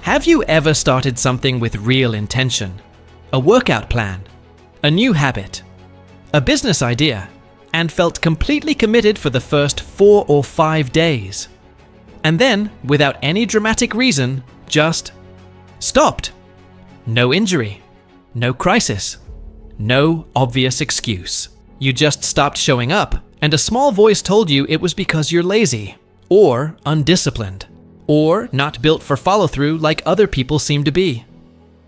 Have you ever started something with real intention? A workout plan, a new habit, a business idea, and felt completely committed for the first 4 or 5 days. And then, without any dramatic reason, just stopped. No injury, no crisis, no obvious excuse. You just stopped showing up, and a small voice told you it was because you're lazy, or undisciplined, or not built for follow-through like other people seem to be.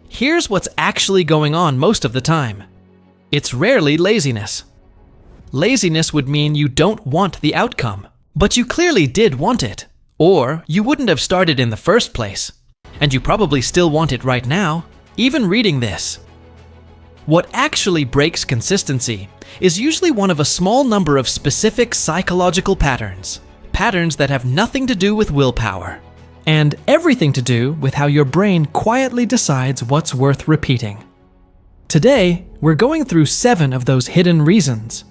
Here's what's actually going on most of the time. It's rarely laziness. Laziness would mean you don't want the outcome, but you clearly did want it, or you wouldn't have started in the first place, and you probably still want it right now, even reading this. What actually breaks consistency is usually one of a small number of specific psychological patterns that have nothing to do with willpower, and everything to do with how your brain quietly decides what's worth repeating. Today, we're going through 7 of those hidden reasons.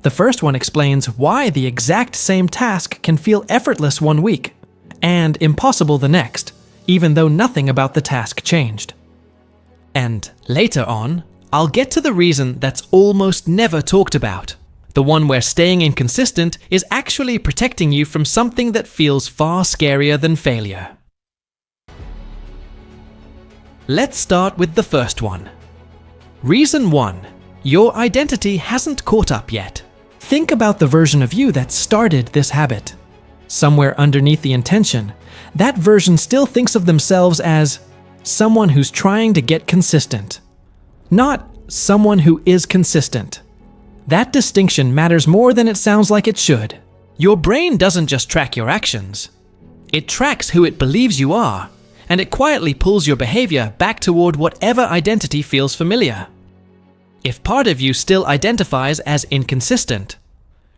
The first one explains why the exact same task can feel effortless one week and impossible the next, even though nothing about the task changed. And later on, I'll get to the reason that's almost never talked about, the one where staying inconsistent is actually protecting you from something that feels far scarier than failure. Let's start with the first one. Reason 1. Your identity hasn't caught up yet. Think about the version of you that started this habit. Somewhere underneath the intention, that version still thinks of themselves as someone who's trying to get consistent, not someone who is consistent. That distinction matters more than it sounds like it should. Your brain doesn't just track your actions. It tracks who it believes you are, and it quietly pulls your behavior back toward whatever identity feels familiar. If part of you still identifies as inconsistent,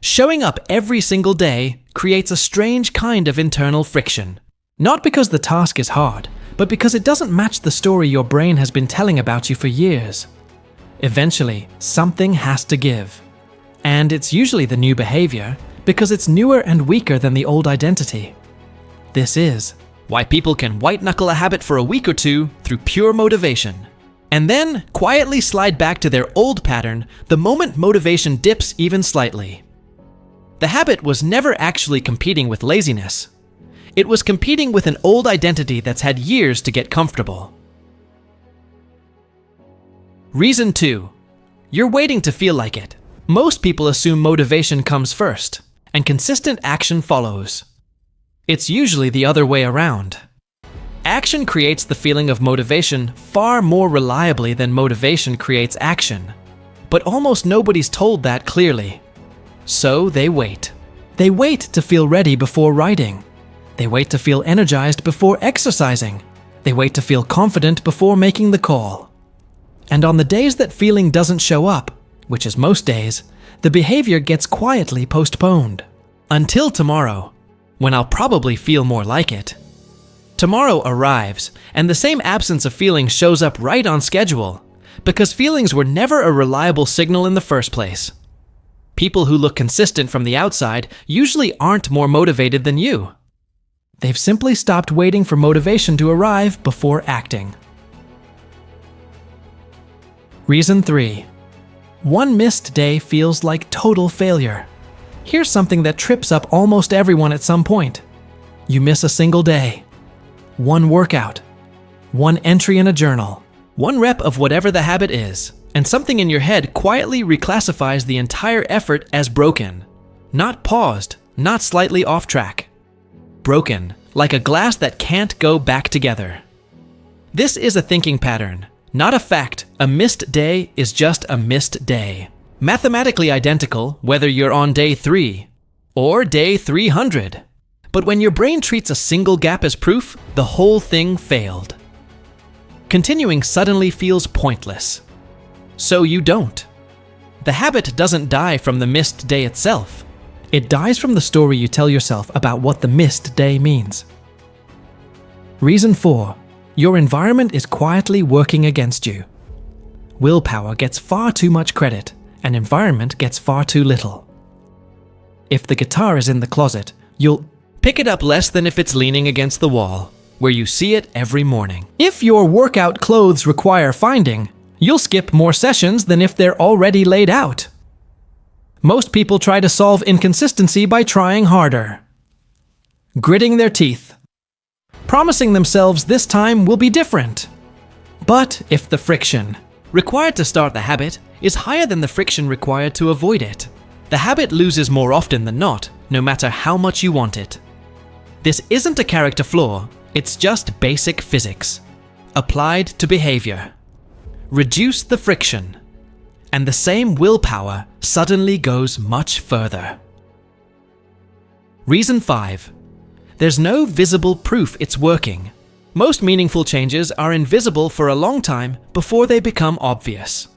showing up every single day creates a strange kind of internal friction. Not because the task is hard, but because it doesn't match the story your brain has been telling about you for years. Eventually, something has to give. And it's usually the new behavior, because it's newer and weaker than the old identity. This is why people can white-knuckle a habit for a week or two through pure motivation, and then quietly slide back to their old pattern the moment motivation dips even slightly. The habit was never actually competing with laziness. It was competing with an old identity that's had years to get comfortable. Reason 2. You're waiting to feel like it. Most people assume motivation comes first, and consistent action follows. It's usually the other way around. Action creates the feeling of motivation far more reliably than motivation creates action. But almost nobody's told that clearly. So they wait. They wait to feel ready before writing. They wait to feel energized before exercising. They wait to feel confident before making the call. And on the days that feeling doesn't show up, which is most days, the behavior gets quietly postponed. Until tomorrow, when I'll probably feel more like it. Tomorrow arrives, and the same absence of feeling shows up right on schedule, because feelings were never a reliable signal in the first place. People who look consistent from the outside usually aren't more motivated than you. They've simply stopped waiting for motivation to arrive before acting. Reason 3. One missed day feels like total failure. Here's something that trips up almost everyone at some point. You miss a single day. One workout, one entry in a journal, one rep of whatever the habit is, and something in your head quietly reclassifies the entire effort as broken. Not paused, not slightly off track. Broken, like a glass that can't go back together. This is a thinking pattern, not a fact. A missed day is just a missed day. Mathematically identical whether you're on day 3 or day 300. But when your brain treats a single gap as proof, the whole thing failed. Continuing suddenly feels pointless. So you don't. The habit doesn't die from the missed day itself. It dies from the story you tell yourself about what the missed day means. Reason 4. Your environment is quietly working against you. Willpower gets far too much credit, and environment gets far too little. If the guitar is in the closet, you'll pick it up less than if it's leaning against the wall. where you see it every morning. If your workout clothes require finding, you'll skip more sessions than if they're already laid out. Most people try to solve inconsistency by trying harder, gritting their teeth, promising themselves this time will be different. But if the friction required to start the habit is higher than the friction required to avoid it, the habit loses more often than not, no matter how much you want it. This isn't a character flaw, it's just basic physics, applied to behavior. Reduce the friction, and the same willpower suddenly goes much further. Reason 5. There's no visible proof it's working. Most meaningful changes are invisible for a long time before they become obvious.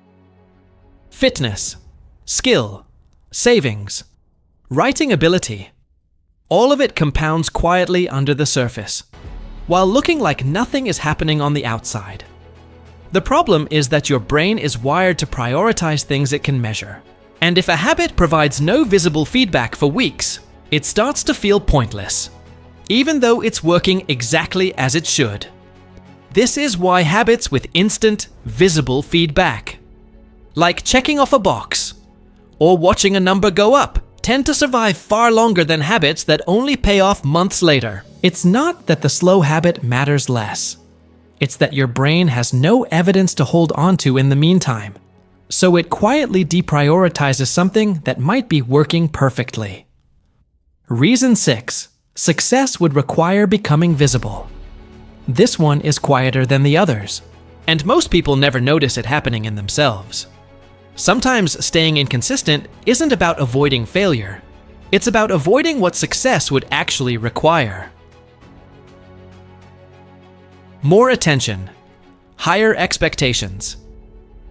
Fitness, skill, savings, writing ability, all of it compounds quietly under the surface, while looking like nothing is happening on the outside. The problem is that your brain is wired to prioritize things it can measure. And if a habit provides no visible feedback for weeks, it starts to feel pointless, even though it's working exactly as it should. This is why habits with instant, visible feedback, like checking off a box or watching a number go up, tend to survive far longer than habits that only pay off months later. It's not that the slow habit matters less. It's that your brain has no evidence to hold onto in the meantime, so it quietly deprioritizes something that might be working perfectly. Reason 6. Success would require becoming visible. This one is quieter than the others, and most people never notice it happening in themselves. Sometimes staying inconsistent isn't about avoiding failure. It's about avoiding what success would actually require. More attention, higher expectations,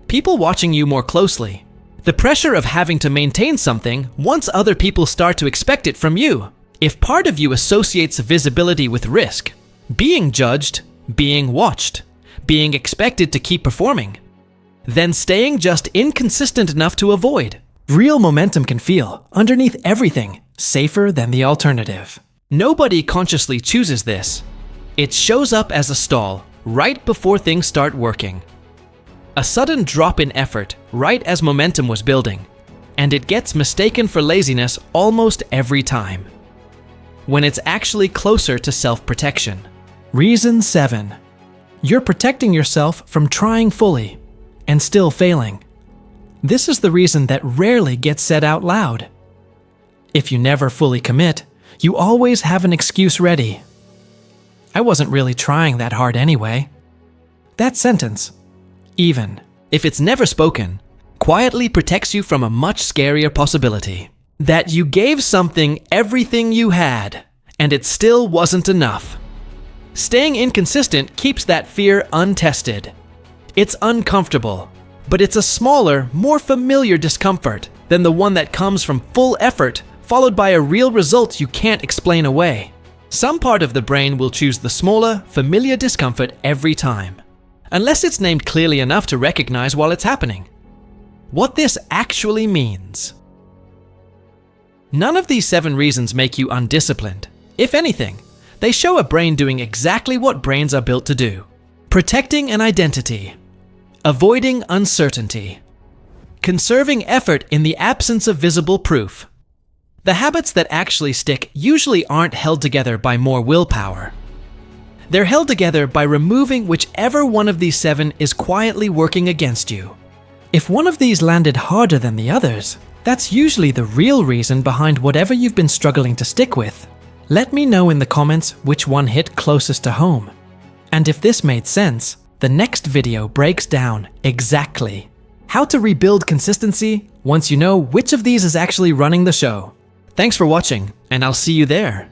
people watching you more closely, the pressure of having to maintain something once other people start to expect it from you. If part of you associates visibility with risk, being judged, being watched, being expected to keep performing, then staying just inconsistent enough to avoid. Real momentum can feel, underneath everything, safer than the alternative. Nobody consciously chooses this. It shows up as a stall right before things start working. A sudden drop in effort right as momentum was building, and it gets mistaken for laziness almost every time, when it's actually closer to self-protection. Reason 7. You're protecting yourself from trying fully and still failing. This is the reason that rarely gets said out loud. If you never fully commit, you always have an excuse ready. I wasn't really trying that hard anyway. That sentence, even if it's never spoken, quietly protects you from a much scarier possibility. That you gave something everything you had, and it still wasn't enough. Staying inconsistent keeps that fear untested. It's uncomfortable, but it's a smaller, more familiar discomfort than the one that comes from full effort followed by a real result you can't explain away. Some part of the brain will choose the smaller, familiar discomfort every time, unless it's named clearly enough to recognize while it's happening. What this actually means. None of these 7 reasons make you undisciplined. If anything, they show a brain doing exactly what brains are built to do. Protecting an identity, avoiding uncertainty, conserving effort in the absence of visible proof. The habits that actually stick usually aren't held together by more willpower. They're held together by removing whichever one of these 7 is quietly working against you. If one of these landed harder than the others, that's usually the real reason behind whatever you've been struggling to stick with. Let me know in the comments which one hit closest to home. And if this made sense, the next video breaks down exactly how to rebuild consistency once you know which of these is actually running the show. Thanks for watching, and I'll see you there.